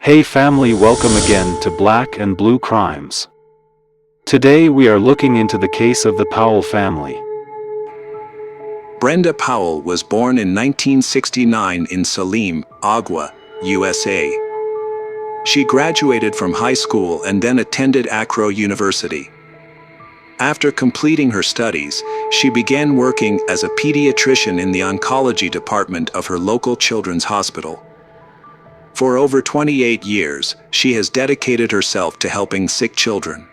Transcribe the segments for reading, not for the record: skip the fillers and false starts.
Hey family, welcome again to Black and Blue Crimes. Today we are looking into the case of the Powell family. Brenda Powell was born in 1969 in Saline, Agua, USA. She graduated from high school and then attended Akron University. After completing her studies, she began working as a pediatrician in the oncology department of her local children's hospital. For over 28 years, she has dedicated herself to helping sick children.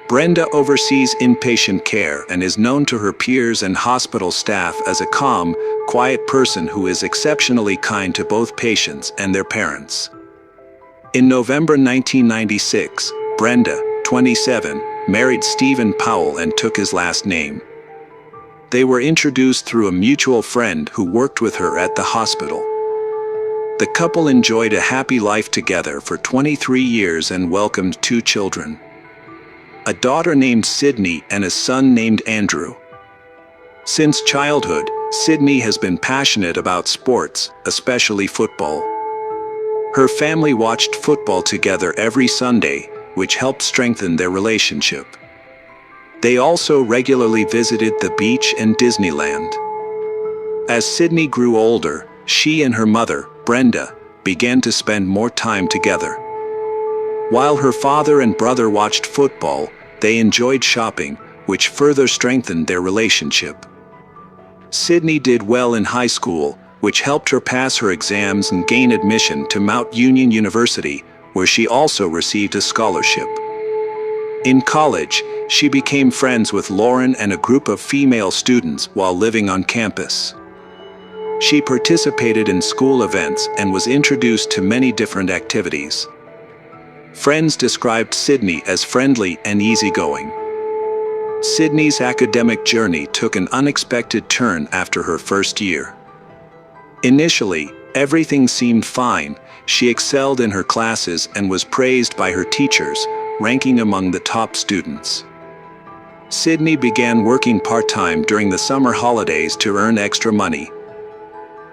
Brenda oversees inpatient care and is known to her peers and hospital staff as a calm, quiet person who is exceptionally kind to both patients and their parents. In November 1996, Brenda, 27, married Stephen Powell and took his last name. They were introduced through a mutual friend who worked with her at the hospital. The couple enjoyed a happy life together for 23 years and welcomed 2 children. A daughter named Sydney and a son named Andrew. Since childhood, Sydney has been passionate about sports, especially football. Her family watched football together every Sunday, which helped strengthen their relationship. They also regularly visited the beach and Disneyland. As Sydney grew older, she and her mother, Brenda, began to spend more time together. While her father and brother watched football, they enjoyed shopping, which further strengthened their relationship. Sydney did well in high school, which helped her pass her exams and gain admission to Mount Union University, where she also received a scholarship. In college, she became friends with Lauren and a group of female students while living on campus. She participated in school events and was introduced to many different activities. Friends described Sydney as friendly and easygoing. Sydney's academic journey took an unexpected turn after her first year. Initially, everything seemed fine. She excelled in her classes and was praised by her teachers, ranking among the top students. Sydney began working part-time during the summer holidays to earn extra money.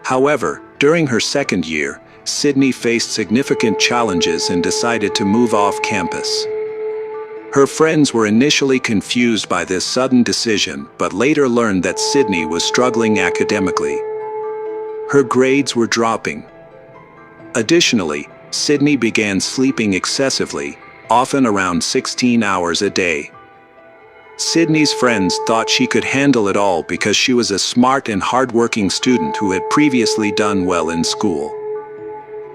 However, during her second year, Sydney faced significant challenges and decided to move off campus. Her friends were initially confused by this sudden decision, but later learned that Sydney was struggling academically. Her grades were dropping. Additionally, Sydney began sleeping excessively, often around 16 hours a day. Sydney's friends thought she could handle it all because she was a smart and hardworking student who had previously done well in school.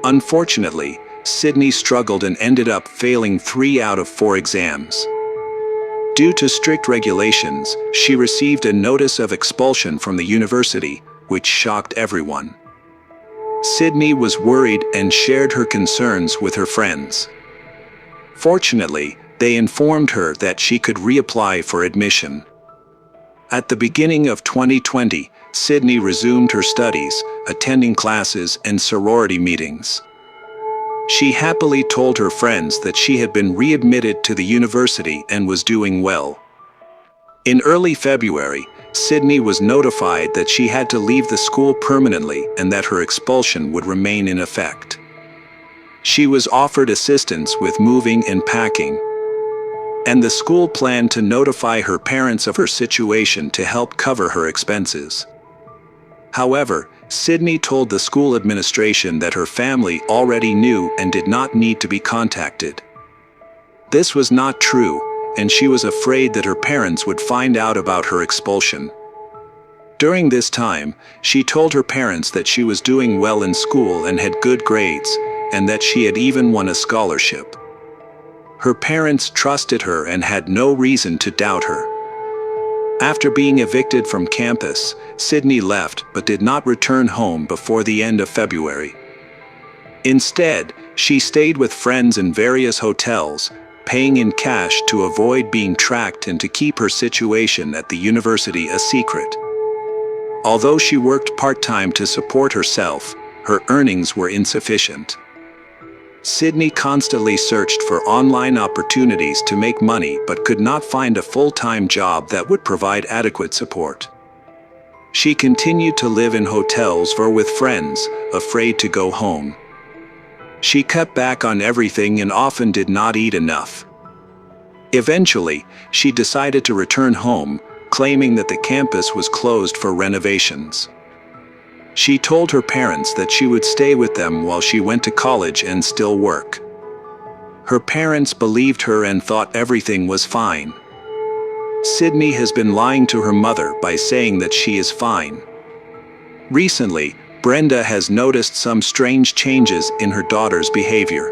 Unfortunately, Sydney struggled and ended up failing 3 out of 4 exams. Due to strict regulations, she received a notice of expulsion from the university, which shocked everyone. Sydney was worried and shared her concerns with her friends. Fortunately, they informed her that she could reapply for admission. At the beginning of 2020, Sydney resumed her studies, attending classes and sorority meetings. She happily told her friends that she had been readmitted to the university and was doing well. In early February, Sydney was notified that she had to leave the school permanently and that her expulsion would remain in effect. She was offered assistance with moving and packing, and the school planned to notify her parents of her situation to help cover her expenses. However, Sydney told the school administration that her family already knew and did not need to be contacted. This was not true, and she was afraid that her parents would find out about her expulsion. During this time, she told her parents that she was doing well in school and had good grades, and that she had even won a scholarship. Her parents trusted her and had no reason to doubt her. After being evicted from campus, Sydney left but did not return home before the end of February. Instead, she stayed with friends in various hotels, paying in cash to avoid being tracked and to keep her situation at the university a secret. Although she worked part-time to support herself, her earnings were insufficient. Sydney constantly searched for online opportunities to make money but could not find a full-time job that would provide adequate support. She continued to live in hotels or with friends, afraid to go home. She cut back on everything and often did not eat enough. Eventually, she decided to return home, claiming that the campus was closed for renovations. She told her parents that she would stay with them while she went to college and still work. Her parents believed her and thought everything was fine. Sydney has been lying to her mother by saying that she is fine. Recently, Brenda has noticed some strange changes in her daughter's behavior.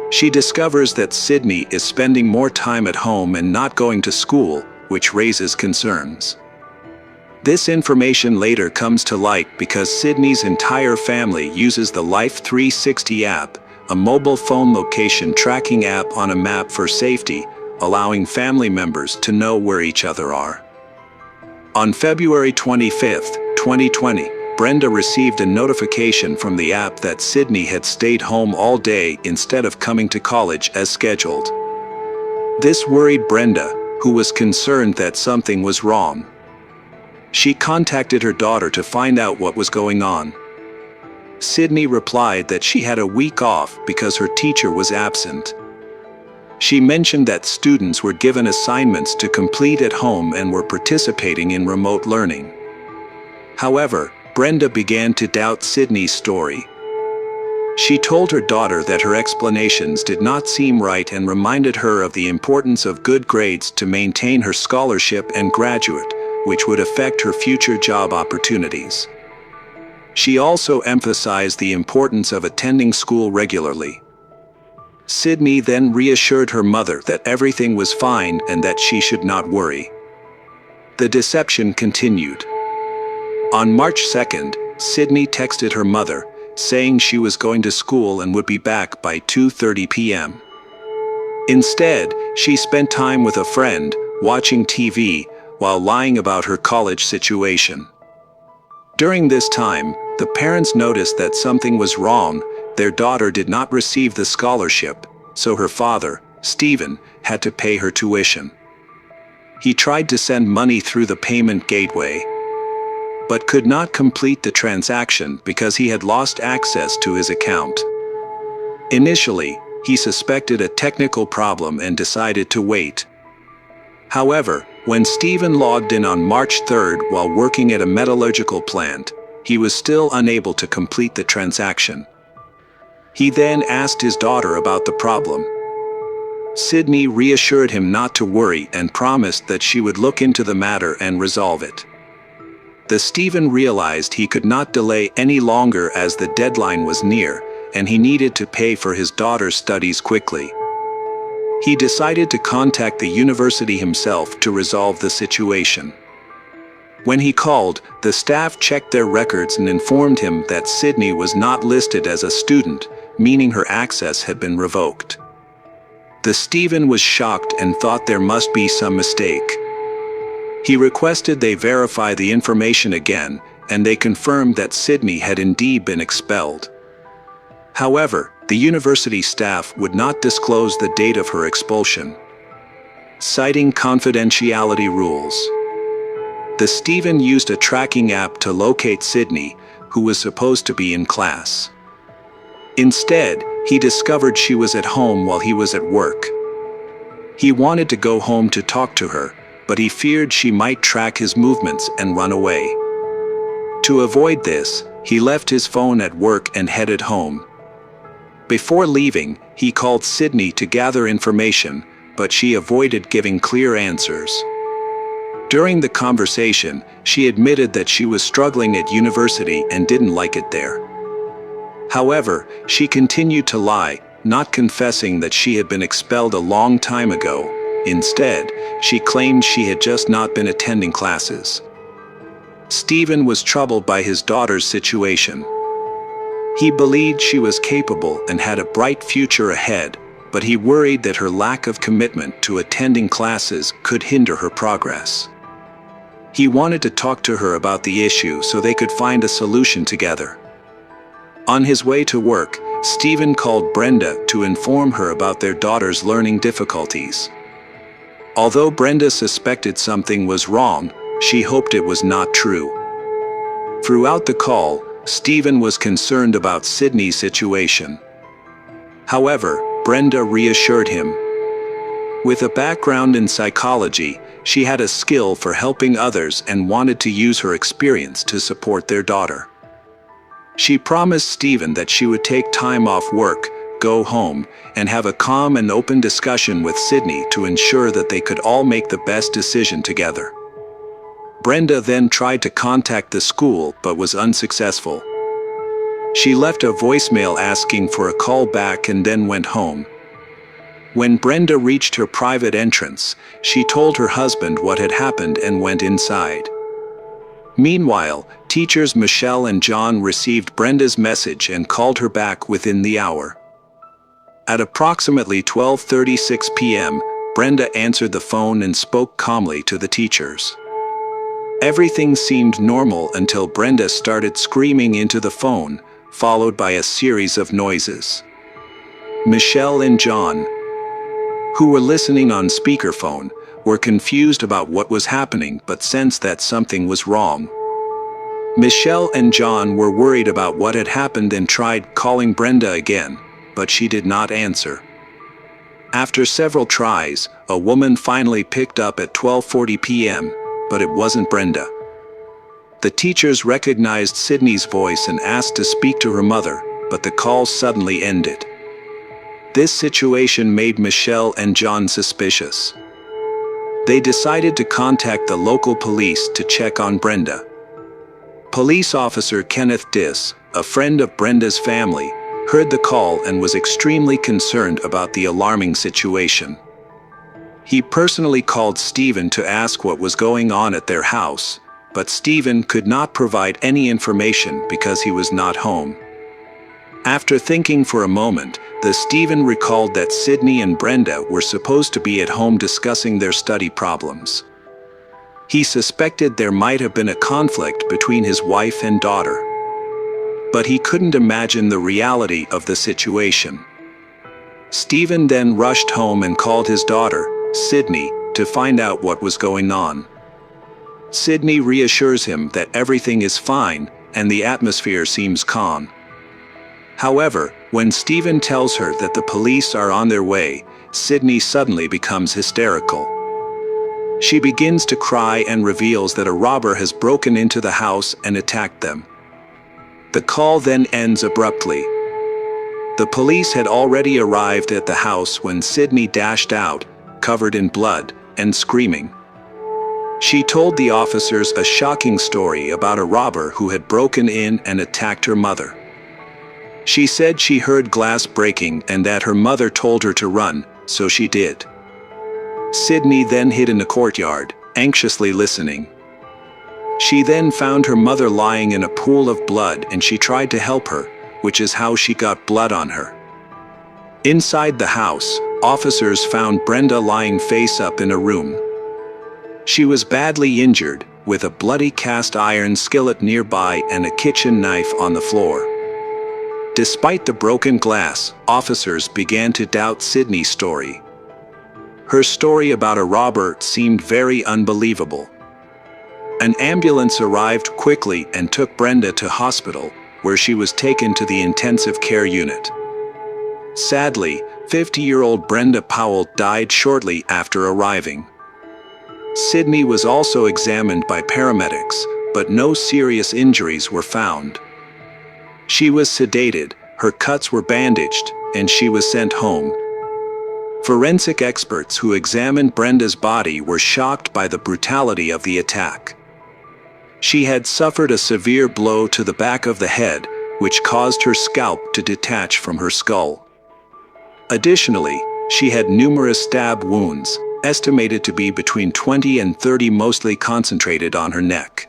She discovers that Sydney is spending more time at home and not going to school, which raises concerns. This information later comes to light because Sydney's entire family uses the Life 360 app, a mobile phone location tracking app on a map for safety, allowing family members to know where each other are. On February 25, 2020, Brenda received a notification from the app that Sydney had stayed home all day instead of coming to college as scheduled. This worried Brenda, who was concerned that something was wrong. She contacted her daughter to find out what was going on. Sydney replied that she had a week off because her teacher was absent. She mentioned that students were given assignments to complete at home and were participating in remote learning. However, Brenda began to doubt Sydney's story. She told her daughter that her explanations did not seem right and reminded her of the importance of good grades to maintain her scholarship and graduate, which would affect her future job opportunities. She also emphasized the importance of attending school regularly. Sydney then reassured her mother that everything was fine and that she should not worry. The deception continued. On March 2nd, Sydney texted her mother, saying she was going to school and would be back by 2:30 p.m. Instead, she spent time with a friend, watching TV, while lying about her college situation. During this time, the parents noticed that something was wrong. Their daughter did not receive the scholarship, so her father, Stephen, had to pay her tuition. He tried to send money through the payment gateway, but could not complete the transaction because he had lost access to his account. Initially, he suspected a technical problem and decided to wait. However, when Stephen logged in on March 3rd while working at a metallurgical plant, he was still unable to complete the transaction. He then asked his daughter about the problem. Sydney reassured him not to worry and promised that she would look into the matter and resolve it. Stephen realized he could not delay any longer as the deadline was near, and he needed to pay for his daughter's studies quickly. He decided to contact the university himself to resolve the situation. When he called, the staff checked their records and informed him that Sydney was not listed as a student, meaning her access had been revoked. Stephen was shocked and thought there must be some mistake. He requested they verify the information again, and they confirmed that Sydney had indeed been expelled. However, the university staff would not disclose the date of her expulsion, citing confidentiality rules. Stephen used a tracking app to locate Sydney, who was supposed to be in class. Instead, he discovered she was at home while he was at work. He wanted to go home to talk to her, but he feared she might track his movements and run away. To avoid this, he left his phone at work and headed home. Before leaving, he called Sydney to gather information, but she avoided giving clear answers. During the conversation, she admitted that she was struggling at university and didn't like it there. However, she continued to lie, not confessing that she had been expelled a long time ago. Instead, she claimed she had just not been attending classes. Stephen was troubled by his daughter's situation. He believed she was capable and had a bright future ahead, but he worried that her lack of commitment to attending classes could hinder her progress. He wanted to talk to her about the issue so they could find a solution together. On his way to work, Stephen called Brenda to inform her about their daughter's learning difficulties. Although Brenda suspected something was wrong, she hoped it was not true. Throughout the call, Stephen was concerned about Sydney's situation. However, Brenda reassured him. With a background in psychology, she had a skill for helping others and wanted to use her experience to support their daughter. She promised Stephen that she would take time off work, go home, and have a calm and open discussion with Sydney to ensure that they could all make the best decision together. Brenda then tried to contact the school but was unsuccessful. She left a voicemail asking for a call back and then went home. When Brenda reached her private entrance, she told her husband what had happened and went inside. Meanwhile, teachers Michelle and John received Brenda's message and called her back within the hour. At approximately 12:36 p.m., Brenda answered the phone and spoke calmly to the teachers. Everything seemed normal until Brenda started screaming into the phone, followed by a series of noises. Michelle and John, who were listening on speakerphone, were confused about what was happening but sensed that something was wrong. Michelle and John were worried about what had happened and tried calling Brenda again, but she did not answer. After several tries, a woman finally picked up at 12:40 p.m., but it wasn't Brenda. The teachers recognized Sydney's voice and asked to speak to her mother, but the call suddenly ended. This situation made Michelle and John suspicious. They decided to contact the local police to check on Brenda. Police officer Kenneth Diss, a friend of Brenda's family, heard the call and was extremely concerned about the alarming situation. He personally called Stephen to ask what was going on at their house, but Stephen could not provide any information because he was not home. After thinking for a moment, Stephen recalled that Sydney and Brenda were supposed to be at home discussing their study problems. He suspected there might have been a conflict between his wife and daughter. But he couldn't imagine the reality of the situation. Stephen then rushed home and called his daughter, Sydney, to find out what was going on. Sydney reassures him that everything is fine and the atmosphere seems calm. However, when Stephen tells her that the police are on their way, Sydney suddenly becomes hysterical. She begins to cry and reveals that a robber has broken into the house and attacked them. The call then ends abruptly. The police had already arrived at the house when Sydney dashed out, covered in blood, and screaming. She told the officers a shocking story about a robber who had broken in and attacked her mother. She said she heard glass breaking and that her mother told her to run, so she did. Sydney then hid in the courtyard, anxiously listening. She then found her mother lying in a pool of blood and she tried to help her, which is how she got blood on her. Inside the house, officers found Brenda lying face up in a room. She was badly injured, with a bloody cast iron skillet nearby and a kitchen knife on the floor. Despite the broken glass, officers began to doubt Sydney's story. Her story about a robber seemed very unbelievable. An ambulance arrived quickly and took Brenda to hospital, where she was taken to the intensive care unit. Sadly, 50-year-old Brenda Powell died shortly after arriving. Sydney was also examined by paramedics, but no serious injuries were found. She was sedated, her cuts were bandaged, and she was sent home. Forensic experts who examined Brenda's body were shocked by the brutality of the attack. She had suffered a severe blow to the back of the head, which caused her scalp to detach from her skull. Additionally, she had numerous stab wounds, estimated to be between 20 and 30, mostly concentrated on her neck.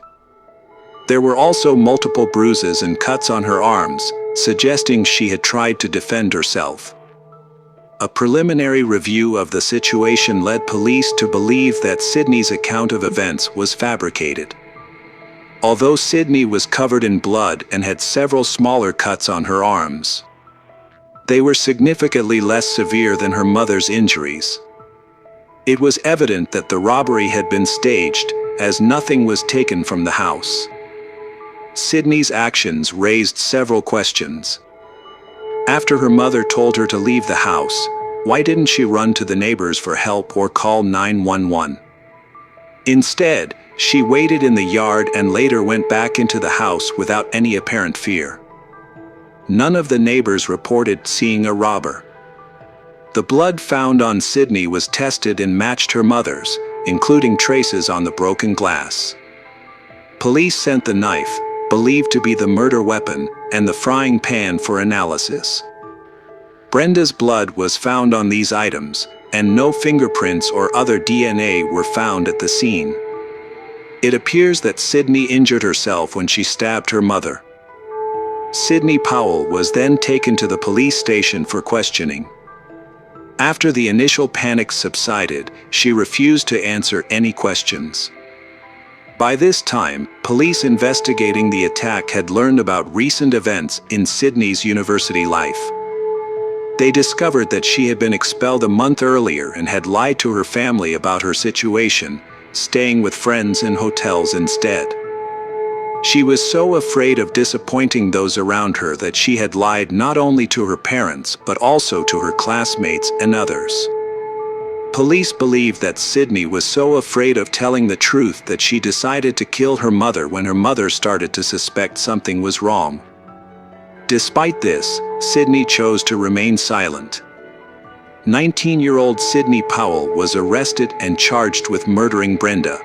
There were also multiple bruises and cuts on her arms, suggesting she had tried to defend herself. A preliminary review of the situation led police to believe that Sydney's account of events was fabricated. Although Sydney was covered in blood and had several smaller cuts on her arms, they were significantly less severe than her mother's injuries. It was evident that the robbery had been staged, as nothing was taken from the house. Sydney's actions raised several questions. After her mother told her to leave the house, why didn't she run to the neighbors for help or call 911? Instead, she waited in the yard and later went back into the house without any apparent fear. None of the neighbors reported seeing a robber. The blood found on Sydney was tested and matched her mother's, including traces on the broken glass. Police sent the knife, believed to be the murder weapon, and the frying pan for analysis. Brenda's blood was found on these items, and no fingerprints or other DNA were found at the scene. It appears that Sydney injured herself when she stabbed her mother. Sydney Powell was then taken to the police station for questioning. After the initial panic subsided, she refused to answer any questions. By this time, police investigating the attack had learned about recent events in Sydney's university life. They discovered that she had been expelled a month earlier and had lied to her family about her situation, staying with friends in hotels instead. She was so afraid of disappointing those around her that she had lied not only to her parents but also to her classmates and others. Police believe that Sydney was so afraid of telling the truth that she decided to kill her mother when her mother started to suspect something was wrong. Despite this, Sydney chose to remain silent. 19-year-old Sydney Powell was arrested and charged with murdering Brenda.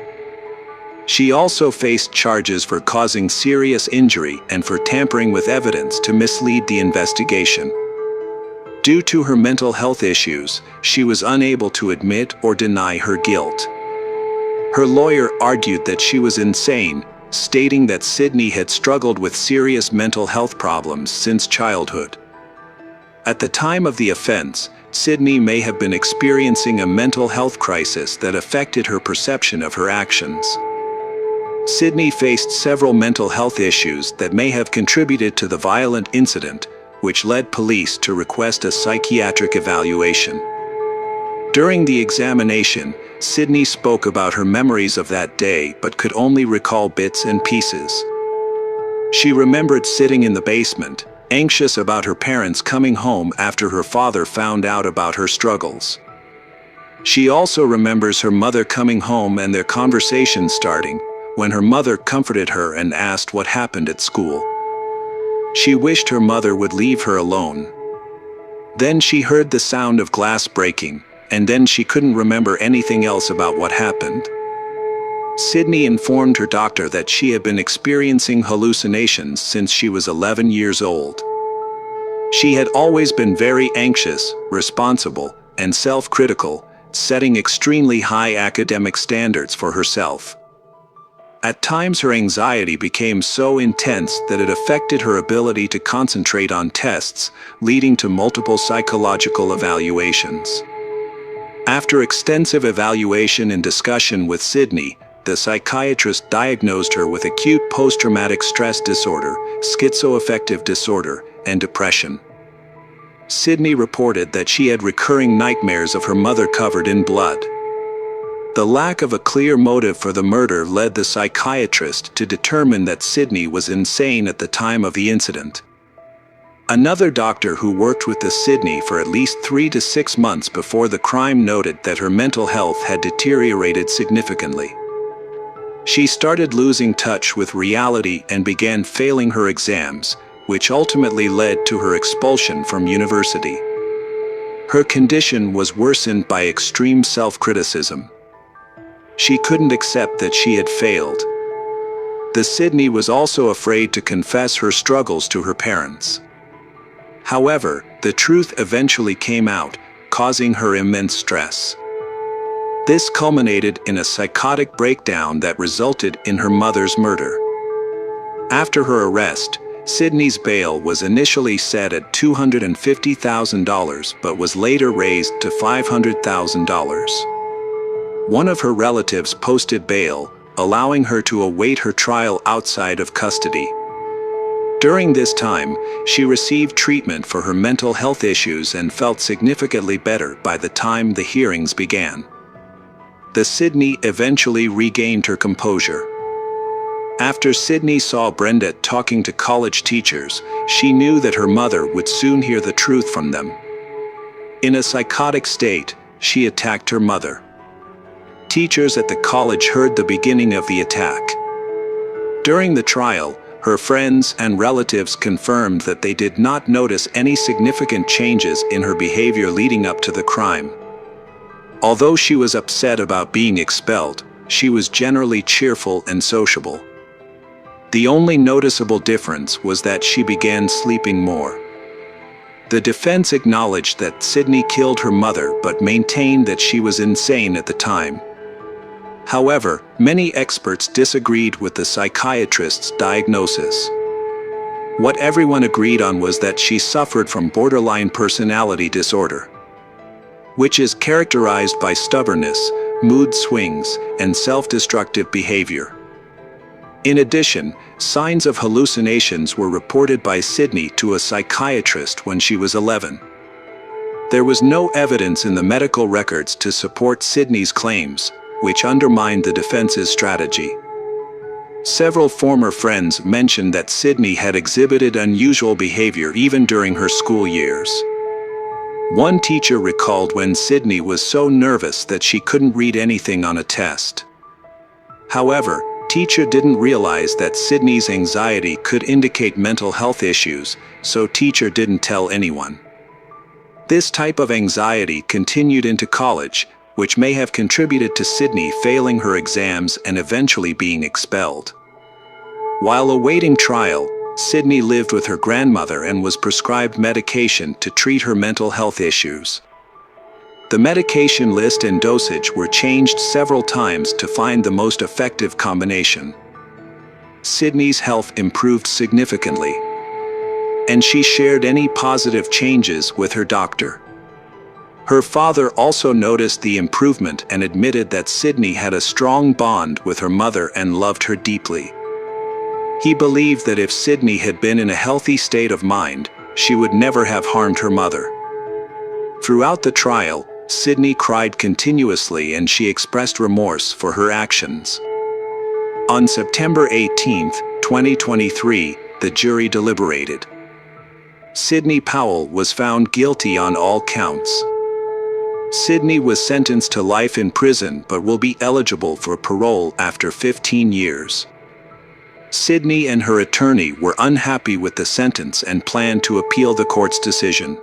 She also faced charges for causing serious injury and for tampering with evidence to mislead the investigation. Due to her mental health issues, she was unable to admit or deny her guilt. Her lawyer argued that she was insane, stating that Sydney had struggled with serious mental health problems since childhood. At the time of the offense, Sydney may have been experiencing a mental health crisis that affected her perception of her actions. Sydney faced several mental health issues that may have contributed to the violent incident, which led police to request a psychiatric evaluation. During the examination, Sydney spoke about her memories of that day but could only recall bits and pieces. She remembered sitting in the basement, anxious about her parents coming home after her father found out about her struggles. She also remembers her mother coming home and their conversation starting, when her mother comforted her and asked what happened at school. She wished her mother would leave her alone. Then she heard the sound of glass breaking, and then she couldn't remember anything else about what happened. Sydney informed her doctor that she had been experiencing hallucinations since she was 11 years old. She had always been very anxious, responsible, and self-critical, setting extremely high academic standards for herself. At times her anxiety became so intense that it affected her ability to concentrate on tests, leading to multiple psychological evaluations. After extensive evaluation and discussion with Sydney, the psychiatrist diagnosed her with acute post-traumatic stress disorder, schizoaffective disorder, and depression. Sydney reported that she had recurring nightmares of her mother covered in blood. The lack of a clear motive for the murder led the psychiatrist to determine that Sydney was insane at the time of the incident. Another doctor who worked with Sydney for at least 3 to 6 months before the crime noted that her mental health had deteriorated significantly. She started losing touch with reality and began failing her exams, which ultimately led to her expulsion from university. Her condition was worsened by extreme self-criticism. She couldn't accept that she had failed. Sydney was also afraid to confess her struggles to her parents. However, the truth eventually came out, causing her immense stress. This culminated in a psychotic breakdown that resulted in her mother's murder. After her arrest, Sydney's bail was initially set at $250,000 but was later raised to $500,000. One of her relatives posted bail, allowing her to await her trial outside of custody. During this time, she received treatment for her mental health issues and felt significantly better by the time the hearings began. Sydney eventually regained her composure. After Sydney saw Brenda talking to college teachers, she knew that her mother would soon hear the truth from them. In a psychotic state, she attacked her mother. Teachers at the college heard the beginning of the attack. During the trial, her friends and relatives confirmed that they did not notice any significant changes in her behavior leading up to the crime. Although she was upset about being expelled, she was generally cheerful and sociable. The only noticeable difference was that she began sleeping more. The defense acknowledged that Sydney killed her mother but maintained that she was insane at the time. However, many experts disagreed with the psychiatrist's diagnosis. What everyone agreed on was that she suffered from borderline personality disorder, which is characterized by stubbornness, mood swings, and self-destructive behavior. In addition, signs of hallucinations were reported by Sydney to a psychiatrist when she was 11. There was no evidence in the medical records to support Sydney's claims, which undermined the defense's strategy. Several former friends mentioned that Sydney had exhibited unusual behavior even during her school years. One teacher recalled when Sydney was so nervous that she couldn't read anything on a test. However, teacher didn't realize that Sydney's anxiety could indicate mental health issues, so teacher didn't tell anyone. This type of anxiety continued into college, which may have contributed to Sydney failing her exams and eventually being expelled. While awaiting trial, Sydney lived with her grandmother and was prescribed medication to treat her mental health issues. The medication list and dosage were changed several times to find the most effective combination. Sydney's health improved significantly, and she shared any positive changes with her doctor. Her father also noticed the improvement and admitted that Sydney had a strong bond with her mother and loved her deeply. He believed that if Sydney had been in a healthy state of mind, she would never have harmed her mother. Throughout the trial, Sydney cried continuously and she expressed remorse for her actions. On September 18, 2023, the jury deliberated. Sydney Powell was found guilty on all counts. Sydney was sentenced to life in prison but will be eligible for parole after 15 years. Sydney and her attorney were unhappy with the sentence and planned to appeal the court's decision.